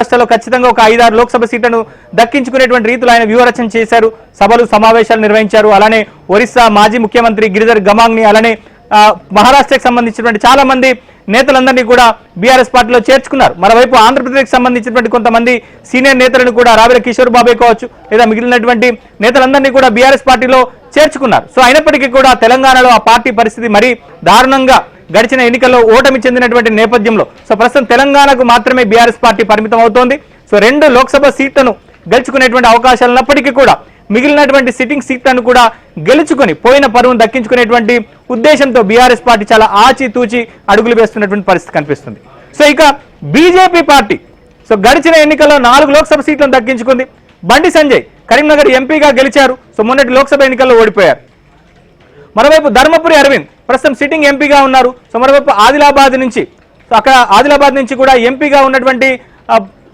రాష్ట్రాల్లో ఖచ్చితంగా ఒక 5-6 లోక్సభ సీట్లను దక్కించుకునేటువంటి రీతిలో ఆయన వ్యూహరచన చేశారు. సభలు సమావేశాలు నిర్వహించారు. అలానే ఒరిస్సా మాజీ ముఖ్యమంత్రి గిరిధర్ గమాంగ్ని అలానే మహారాష్ట్రకు సంబంధించినటువంటి చాలా మంది నేతలందరినీ కూడా బీఆర్ఎస్ పార్టీలో చేర్చుకున్నారు. మరోవైపు ఆంధ్రప్రదేశ్కి సంబంధించినటువంటి కొంతమంది సీనియర్ నేతలను కూడా రావెల కిషోర్ బాబే కావచ్చు లేదా మిగిలినటువంటి నేతలందరినీ కూడా బీఆర్ఎస్ పార్టీలో చేర్చుకున్నారు. సో అయినప్పటికీ కూడా తెలంగాణలో ఆ పార్టీ పరిస్థితి మరీ దారుణంగా గడిచిన ఎన్నికల్లో ఓటమి చెందినటువంటి నేపథ్యంలో సో ప్రస్తుతం తెలంగాణకు మాత్రమే బీఆర్ఎస్ పార్టీ పరిమితం అవుతోంది. సో 2 లోక్సభ సీట్లను గెలుచుకునేటువంటి అవకాశాలు ఉన్నప్పటికీ కూడా మిగిలినటువంటి సిట్టింగ్ సీట్లను కూడా గెలుచుకొని పోయిన పరువును దక్కించుకునేటువంటి ఉద్దేశంతో బీఆర్ఎస్ పార్టీ చాలా ఆచితూచి అడుగులు వేస్తున్నటువంటి పరిస్థితి కనిపిస్తుంది. సో ఇక బీజేపీ పార్టీ సో గడిచిన ఎన్నికల్లో 4 లోక్సభ సీట్లను దక్కించుకుంది. బండి సంజయ్ కరీంనగర్ ఎంపీగా గెలిచారు. సో మొన్నటి లోక్సభ ఎన్నికల్లో ఓడిపోయారు. మరోవైపు ధర్మపురి అరవింద్ ప్రస్తుతం సిట్టింగ్ ఎంపీగా ఉన్నారు. సో మరోవైపు ఆదిలాబాద్ నుంచి కూడా ఎంపీగా ఉన్నటువంటి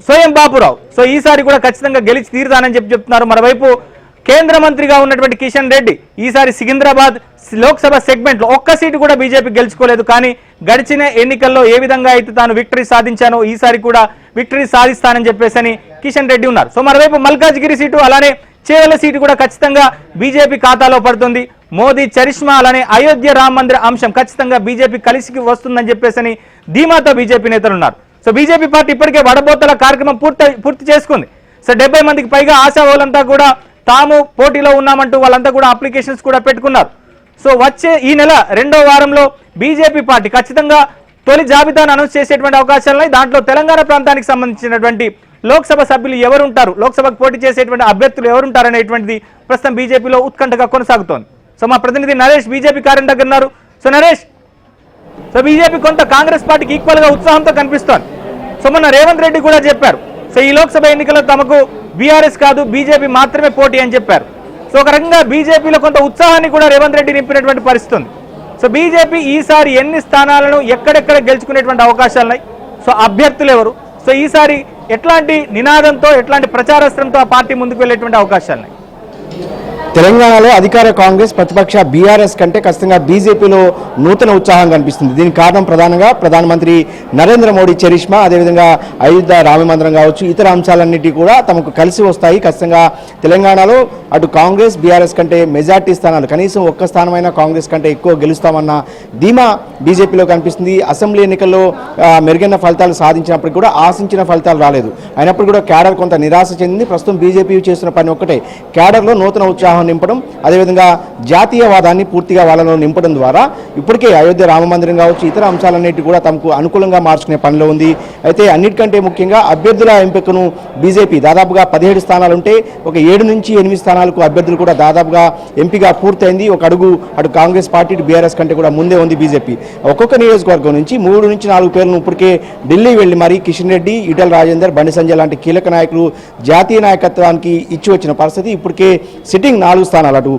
స్వయం బాపురావు సో ఈసారి కూడా ఖచ్చితంగా గెలిచి తీరుతానని చెప్తున్నారు. మరోవైపు కేంద్ర మంత్రిగా ఉన్నటువంటి కిషన్ రెడ్డి ఈసారి సికింద్రాబాద్ లోక్సభ సెగ్మెంట్ లో ఒక్క సీటు కూడా బీజేపీ గెలుచుకోలేదు. కానీ గడిచిన ఎన్నికల్లో ఏ విధంగా అయితే తాను విక్టరీ సాధించానో ఈసారి కూడా విక్టరీ సాధిస్తానని చెప్పేసి కిషన్ రెడ్డి ఉన్నారు. సో మరోవైపు మల్కాజ్గిరి సీటు అలానే చేవెళ్ల సీటు కూడా ఖచ్చితంగా బీజేపీ ఖాతాలో పడుతుంది. మోదీ చరిష్మా అలానే అయోధ్య రామ మందిర అంశం ఖచ్చితంగా బీజేపీ కలిసికి వస్తుందని చెప్పేసి ధీమాతో బీజేపీ నేతలు ఉన్నారు. సో బీజేపీ పార్టీ ఇప్పటికే వడబోతల కార్యక్రమం పూర్తి చేసుకుంది. సో 70 మందికి పైగా ఆశావాళ్ళంతా కూడా తాము పోటీలో ఉన్నామంటూ వాళ్ళంతా కూడా అప్లికేషన్స్ కూడా పెట్టుకున్నారు. సో వచ్చే ఈ నెల 2వ వారంలో బీజేపీ పార్టీ ఖచ్చితంగా తొలి జాబితాను అనౌన్స్ చేసేటువంటి అవకాశాలున్నాయి. దాంట్లో తెలంగాణ ప్రాంతానికి సంబంధించినటువంటి లోక్సభ సభ్యులు ఎవరుంటారు, లోక్సభకు పోటీ చేసేటువంటి అభ్యర్థులు ఎవరుంటారు అనేటువంటిది ప్రస్తుతం బీజేపీలో ఉత్కంఠగా కొనసాగుతోంది. సో మా ప్రతినిధి నరేష్ బీజేపీ కార్యం దగ్గర ఉన్నారు. సో నరేష్, సో బీజేపీ కొంత కాంగ్రెస్ పార్టీకి ఈక్వల్ గా ఉత్సాహంతో కనిపిస్తోంది. సో మొన్న రేవంత్ రెడ్డి కూడా చెప్పారు సో ఈ లోక్సభ ఎన్నికల్లో తమకు బీఆర్ఎస్ కాదు బీజేపీ మాత్రమే పోటీ అని చెప్పారు. సో ఒక రకంగా బీజేపీలో కొంత ఉత్సాహాన్ని కూడా రేవంత్ రెడ్డి నింపినటువంటి పరిస్థితి ఉంది. సో బీజేపీ ఈసారి ఎన్ని స్థానాలను ఎక్కడెక్కడ గెలుచుకునేటువంటి అవకాశాలున్నాయి, సో అభ్యర్థులు ఎవరు, సో ఈసారి ఎట్లాంటి నినాదంతో ఎట్లాంటి ప్రచారాస్త్రంతో ఆ పార్టీ ముందుకు వెళ్ళేటువంటి అవకాశాలున్నాయి? తెలంగాణలో అధికార కాంగ్రెస్ ప్రతిపక్ష బీఆర్ఎస్ కంటే ఖచ్చితంగా బీజేపీలో నూతన ఉత్సాహం కనిపిస్తుంది. దీనికి కారణం ప్రధానంగా ప్రధానమంత్రి నరేంద్ర మోడీ చరిష్మా, అదేవిధంగా అయోధ్య రామ మందిరం కావచ్చు, ఇతర అంశాలన్నిటి కూడా తమకు కలిసి వస్తాయి. ఖచ్చితంగా తెలంగాణలో అటు కాంగ్రెస్ బీఆర్ఎస్ కంటే మెజార్టీ స్థానాలు కనీసం ఒక్క స్థానమైనా కాంగ్రెస్ కంటే ఎక్కువ గెలుస్తామన్న ధీమా బీజేపీలో కనిపిస్తుంది. అసెంబ్లీ ఎన్నికల్లో మెరుగైన ఫలితాలు సాధించినప్పటికీ కూడా ఆశించిన ఫలితాలు రాలేదు. అయినప్పుడు కూడా క్యాడర్ కొంత నిరాశ చెందింది. ప్రస్తుతం బీజేపీ చేస్తున్న పని ఒక్కటే, క్యాడర్లో నూతన ఉత్సాహం నింపడం, అదేవిధంగా జాతీయవాదాన్ని పూర్తిగా వాళ్ళలో నింపడం ద్వారా ఇప్పటికే అయోధ్య రామ మందిరం కావచ్చు, ఇతర అంశాలన్నిటి కూడా తమకు అనుకూలంగా మార్చుకునే పనిలో ఉంది. అయితే అన్నిటికంటే ముఖ్యంగా అభ్యర్థుల ఎంపికను బీజేపీ దాదాపుగా 17 స్థానాలుంటే ఒక 7 నుంచి 8 స్థానాలకు అభ్యర్థులు కూడా దాదాపుగా ఎంపిక పూర్తయింది. ఒక అడుగు అటు కాంగ్రెస్ పార్టీ బీఆర్ఎస్ కంటే కూడా ముందే ఉంది బీజేపీ. ఒక్కొక్క నియోజకవర్గం నుంచి 3 నుంచి 4 పేర్లను ఇప్పటికే ఢిల్లీ వెళ్లి మరి కిషన్ రెడ్డి, ఈటెల రాజేందర్, బండి సంజయ్ లాంటి కీలక నాయకులు జాతీయ నాయకత్వానికి ఇచ్చి వచ్చిన పరిస్థితి. ఇప్పటికే సిట్టింగ్ 4 స్థానాలు అటు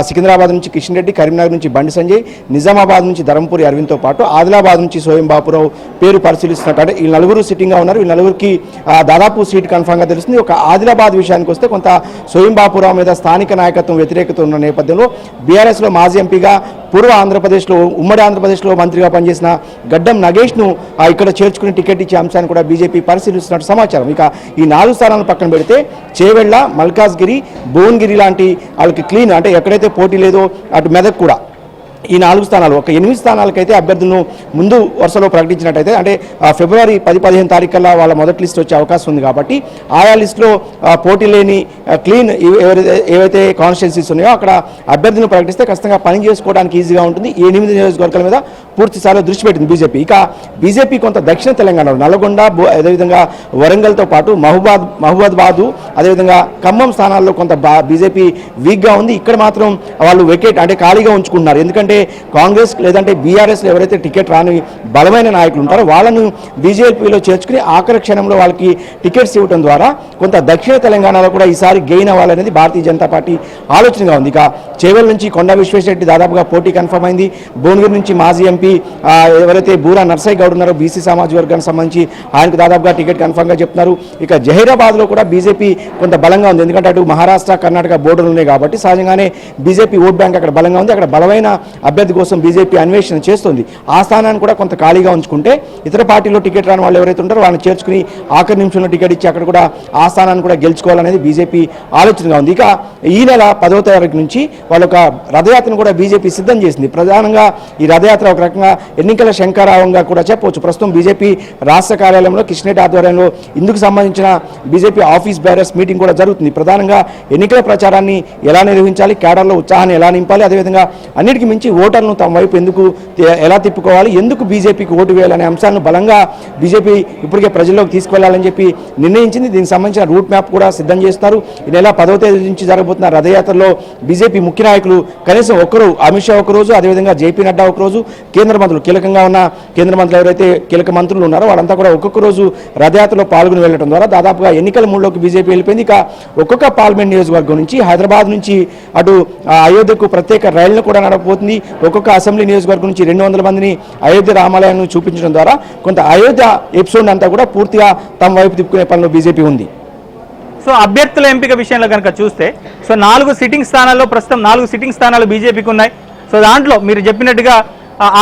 సికింద్రాబాద్ నుంచి కిషన్ రెడ్డి, కరీంనగర్ నుంచి బండి సంజయ్, నిజామాబాద్ నుంచి ధర్మపురి అరవింద్తో పాటు ఆదిలాబాద్ నుంచి స్వయం బాపురావు పేరు పరిశీలిస్తున్నట్టు. అంటే ఈ 4 సిట్టింగ్గా ఉన్నారు. ఈ 4కి దాదాపు సీట్ కన్ఫర్మ్గా తెలుస్తుంది. ఒక ఆదిలాబాద్ విషయానికి వస్తే కొంత స్వయం బాపురావు మీద స్థానిక నాయకత్వం వ్యతిరేకత ఉన్న నేపథ్యంలో బీఆర్ఎస్లో మాజీ ఎంపీగా పూర్వ ఆంధ్రప్రదేశ్లో ఉమ్మడి ఆంధ్రప్రదేశ్లో మంత్రిగా పనిచేసిన గడ్డం నగేష్ను ఇక్కడ చేర్చుకుని టికెట్ ఇచ్చే అంశాన్ని కూడా బీజేపీ పరిశీలిస్తున్నట్టు సమాచారం. ఇక ఈ 4 స్థానాలను పక్కన పెడితే చేవెళ్ల, మల్కాజ్గిరి, భువనగిరి లాంటి వాళ్ళకి క్లీన్ అంటే ఎక్కడైతే పోటీ లేదో అటు మెదక్ కూడా ఈ 4 స్థానాలు ఒక 8 స్థానాలకైతే అభ్యర్థులను ముందు వరుసలో ప్రకటించినట్టయితే అంటే ఫిబ్రవరి 10-15 తారీఖు కల్లా వాళ్ళ మొదటి లిస్ట్ వచ్చే అవకాశం ఉంది. కాబట్టి ఆయా లిస్టులో పోటీ లేని క్లీన్ ఏవైతే కాన్స్టిట్యున్సీస్ ఉన్నాయో అక్కడ అభ్యర్థులను ప్రకటిస్తే ఖచ్చితంగా పని చేసుకోవడానికి ఈజీగా ఉంటుంది. ఈ 8 నియోజకవర్గాల మీద పూర్తి స్థాయిలో దృష్టి పెట్టింది బీజేపీ. ఇక బీజేపీ కొంత దక్షిణ తెలంగాణలో నల్గొండ, అదేవిధంగా వరంగల్తో పాటు మహబూబాబాద్, అదేవిధంగా ఖమ్మం స్థానాల్లో కొంత బీజేపీ వీక్గా ఉంది. ఇక్కడ మాత్రం వాళ్ళు వెకేట్ అంటే ఖాళీగా ఉంచుకుంటున్నారు. ఎందుకంటే కాంగ్రెస్ లేదంటే బీఆర్ఎస్ ఎవరైతే టికెట్ రాని బలమైన నాయకులు ఉంటారో వాళ్ళను బీజేపీలో చేర్చుకుని ఆఖరి క్షణంలో వాళ్ళకి టికెట్స్ ఇవ్వడం ద్వారా కొంత దక్షిణ తెలంగాణలో కూడా ఈసారి గెయిన్ అవ్వాలనేది భారతీయ జనతా పార్టీ ఆలోచనగా ఉంది. ఇక చేవెల్ నుంచి కొండా విశ్వేశ్వరరెడ్డి దాదాపుగా పోటీ కన్ఫర్మ్ అయింది. భువనగిరి నుంచి మాజీ ఎంపీ ఎవరైతే బూరా నర్సయ్య గౌడ్ ఉన్నారో బీసీ సామాజిక వర్గానికి సంబంధించి ఆయనకు దాదాపుగా టికెట్ కన్ఫర్మ్గా చెప్తున్నారు. ఇక జహీరాబాద్లో కూడా బీజేపీ కొంత బలంగా ఉంది. ఎందుకంటే అటు మహారాష్ట్ర, కర్ణాటక బోర్డర్లు ఉన్నాయి కాబట్టి సహజంగానే బీజేపీ ఓట్ బ్యాంక్ అక్కడ బలంగా ఉంది. అక్కడ బలమైన అభ్యర్థి కోసం బీజేపీ అన్వేషణ చేస్తుంది. ఆ స్థానాన్ని కూడా కొంత ఖాళీగా ఉంచుకుంటే ఇతర పార్టీలో టికెట్ రాని వాళ్ళు ఎవరైతే ఉంటారో వాళ్ళని చేర్చుకుని ఆఖరి నిమిషంలో టికెట్ ఇచ్చి అక్కడ కూడా ఆ స్థానాన్ని కూడా గెలుచుకోవాలనేది బీజేపీ ఆలోచనగా ఉంది. ఇక ఈ నెల 10వ తారీఖు నుంచి వాళ్ళ ఒక రథయాత్రను కూడా బీజేపీ సిద్ధం చేసింది. ప్రధానంగా ఈ రథయాత్ర ఒక రకంగా ఎన్నికల శంకరావంగా కూడా చెప్పవచ్చు. ప్రస్తుతం బీజేపీ రాష్ట్ర కార్యాలయంలో కిషన్రెడ్డి ఆధ్వర్యంలో ఇందుకు సంబంధించిన బీజేపీ ఆఫీస్ బ్యారర్స్ మీటింగ్ కూడా జరుగుతుంది. ప్రధానంగా ఎన్నికల ప్రచారాన్ని ఎలా నిర్వహించాలి, కేడర్లో ఉత్సాహాన్ని ఎలా నింపాలి, అదేవిధంగా అన్నిటికీ మించి ఓటర్లను తమ వైపు ఎలా తిప్పుకోవాలి, ఎందుకు బీజేపీకి ఓటు వేయాలనే అంశాలను బలంగా బీజేపీ ఇప్పటికే ప్రజల్లోకి తీసుకువెళ్లాలని చెప్పి నిర్ణయించింది. దీనికి సంబంధించిన రూట్ మ్యాప్ కూడా సిద్ధం చేస్తారు. ఈ నెల 10వ తేదీ నుంచి జరగబోతున్న రథయాత్రలో బీజేపీ ముఖ్య నాయకులు కనీసం ఒకరు, అమిత్ షా ఒకరోజు, అదేవిధంగా జేపీ నడ్డా ఒకరోజు, కేంద్ర మంత్రులు కీలకంగా ఉన్న కేంద్ర మంత్రులు ఎవరైతే కీలక మంత్రులు ఉన్నారో వాళ్ళంతా కూడా ఒక్కొక్క రోజు రథయాత్రలో పాల్గొని వెళ్ళడం ద్వారా దాదాపుగా ఎన్నికల మూడులోకి బీజేపీ వెళ్ళిపోయింది. ఇక ఒక్కొక్క పార్లమెంట్ నియోజకవర్గం నుంచి హైదరాబాద్ నుంచి అటు అయోధ్యకు ప్రత్యేక రైళ్లను కూడా నడపబోతుంది. ఒక్కొక్క అసెంబ్లీ నియోజకవర్గం నుంచి 200 మందిని అయోధ్య రామాలయాన్ని చూపించడం ద్వారా కొంత అయోధ్య ఎపిసోడ్ అంతా కూడా పూర్తిగా తమ వైపు తిప్పుకునే పనిలో బీజేపీ ఉంది. సో అభ్యర్థుల ఎంపిక విషయంలో కనుక చూస్తే సో 4 సిట్టింగ్ స్థానాల్లో ప్రస్తుతం 4 సిట్టింగ్ స్థానాలు బీజేపీకి ఉన్నాయి. సో దాంట్లో మీరు చెప్పినట్టుగా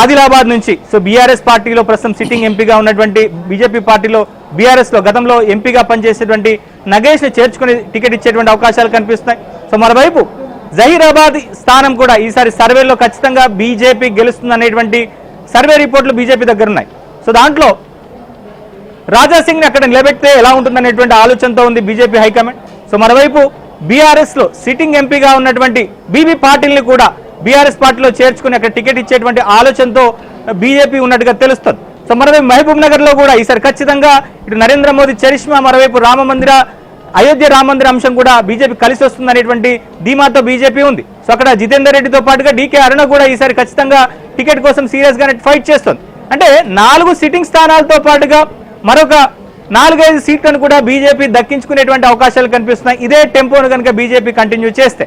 ఆదిలాబాద్ నుంచి సో బీఆర్ఎస్ పార్టీలో ప్రస్తుతం సిట్టింగ్ ఎంపీగా ఉన్నటువంటి బీజేపీ పార్టీలో బీఆర్ఎస్ లో గతంలో ఎంపీగా పనిచేసేటువంటి నగేష్ ని చేర్చుకుని టికెట్ ఇచ్చేటువంటి అవకాశాలు కనిపిస్తున్నాయి. సో మరోవైపు జహీరాబాద్ స్థానం కూడా ఈసారి సర్వేలో ఖచ్చితంగా బీజేపీ గెలుస్తుంది అనేటువంటి సర్వే రిపోర్టులు బీజేపీ దగ్గర ఉన్నాయి. సో దాంట్లో రాజాసింగ్ ని అక్కడ నిలబెడితే ఎలా ఉంటుందనేటువంటి ఆలోచనతో ఉంది బీజేపీ హైకమాండ్. సో మరోవైపు బీఆర్ఎస్ లో సిట్టింగ్ ఎంపీగా ఉన్నటువంటి బీబీ పాటిల్ని కూడా బీఆర్ఎస్ పార్టీలో చేర్చుకుని అక్కడ టికెట్ ఇచ్చేటువంటి ఆలోచనతో బీజేపీ ఉన్నట్టుగా తెలుస్తుంది. సో మరోవైపు మహబూబ్ నగర్ లో కూడా ఈసారి ఖచ్చితంగా ఇటు నరేంద్ర మోదీ చరిష్మా, మరోవైపు అయోధ్య రామ మందిర అంశం కూడా బీజేపీ కలిసి వస్తుంది అనేటువంటి ధీమాతో బీజేపీ ఉంది. సో అక్కడ జితేందర్ రెడ్డితో పాటుగా డీకే అరుణ కూడా ఈసారి ఖచ్చితంగా టికెట్ కోసం సీరియస్ గానే ఫైట్ చేస్తుంది. అంటే 4 సిట్టింగ్ స్థానాలతో పాటుగా మరొక 4-5 సీట్లను కూడా బీజేపీ దక్కించుకునేటువంటి అవకాశాలు కనిపిస్తున్నాయి. ఇదే టెంపోను కనుక బీజేపీ కంటిన్యూ చేస్తే.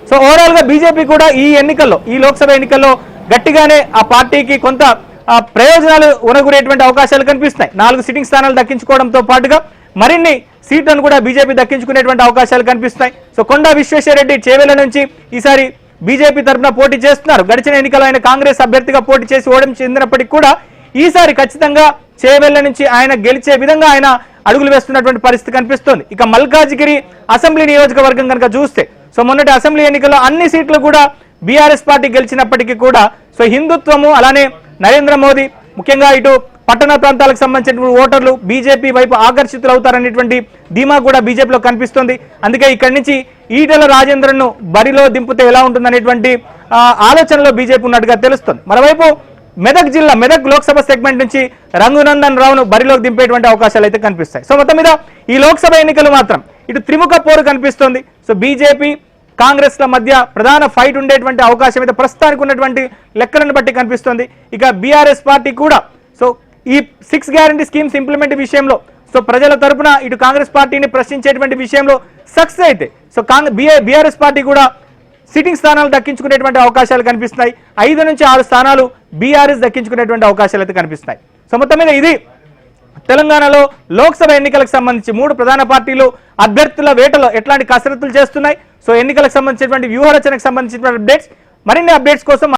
సో ఓవరాల్ గా బీజేపీ కూడా ఈ ఎన్నికల్లో, ఈ లోక్సభ ఎన్నికల్లో గట్టిగానే ఆ పార్టీకి కొంత ప్రయోజనాలు ఉనగూరేటువంటి అవకాశాలు కనిపిస్తున్నాయి. 4 సిట్టింగ్ స్థానాలు దక్కించుకోవడంతో పాటుగా మరిన్ని సీట్లను కూడా బీజేపీ దక్కించుకునేటువంటి అవకాశాలు కనిపిస్తున్నాయి. సో కొండా విశ్వేశ్వరరెడ్డి చేవెళ్ల నుంచి ఈసారి బీజేపీ తరఫున పోటీ చేస్తున్నారు. గడిచిన ఎన్నికల్లో ఆయన కాంగ్రెస్ అభ్యర్థిగా పోటీ చేసి ఓటమి చెందినప్పటికీ కూడా ఈసారి ఖచ్చితంగా చేవెళ్ల నుంచి ఆయన గెలిచే విధంగా ఆయన అడుగులు వేస్తున్నటువంటి పరిస్థితి కనిపిస్తోంది. ఇక మల్కాజిగిరి అసెంబ్లీ నియోజకవర్గం కనుక చూస్తే సో మొన్నటి అసెంబ్లీ ఎన్నికల్లో అన్ని సీట్లు కూడా బీఆర్ఎస్ పార్టీ గెలిచినప్పటికీ కూడా సో హిందుత్వము, అలానే నరేంద్ర మోదీ, ముఖ్యంగా ఇటు పట్టణ ప్రాంతాలకు సంబంధించిన ఓటర్లు బీజేపీ వైపు ఆకర్షితులు అవుతారనేటువంటి ధీమా కూడా బీజేపీలో కనిపిస్తుంది. అందుకే ఇక్కడి నుంచి ఈటెల రాజేంద్రన్ ను బరిలో దింపితే ఎలా ఉంటుందనేటువంటి ఆలోచనలో బీజేపీ ఉన్నట్టుగా తెలుస్తుంది. మరోవైపు మెదక్ లోక్సభ సెగ్మెంట్ నుంచి రఘునందన్ రావును బరిలోకి దింపేటువంటి అవకాశాలు అయితే కనిపిస్తాయి. సో మొత్తం మీద ఈ లోక్సభ ఎన్నికలు మాత్రం ఇటు త్రిముఖ పోరు కనిపిస్తోంది. సో బీజేపీ కాంగ్రెస్ ల మధ్య ప్రధాన ఫైట్ ఉండేటువంటి అవకాశం అయితే ప్రస్తుతానికి ఉన్నటువంటి లెక్కలను బట్టి కనిపిస్తోంది. ఇక బీఆర్ఎస్ పార్టీ కూడా సో ఈ 6 గ్యారంటీ స్కీమ్స్ ఇంప్లిమెంట్ విషయంలో సో ప్రజల తరపున ఇటు కాంగ్రెస్ పార్టీని ప్రశ్నించేటువంటి విషయంలో సక్సెస్ అయితే సో బీఆర్ఎస్ పార్టీ కూడా సిట్టింగ్ స్థానాలు దక్కించుకునేటువంటి అవకాశాలు కనిపిస్తున్నాయి. 5 నుంచి 6 స్థానాలు బీఆర్ఎస్ దక్కించుకునేటువంటి అవకాశాలు అయితే కనిపిస్తున్నాయి. సో మొత్తం మీద ఇది తెలంగాణలో లోక్సభ ఎన్నికలకు సంబంధించి 3 ప్రధాన పార్టీలు అభ్యర్థుల వేటలో ఎట్లాంటి కసరత్తులు చేస్తున్నాయి. సో ఎన్నికలకు సంబంధించినటువంటి వ్యూహరచనకు సంబంధించినటువంటి అప్డేట్స్, మరిన్ని అప్డేట్స్ కోసం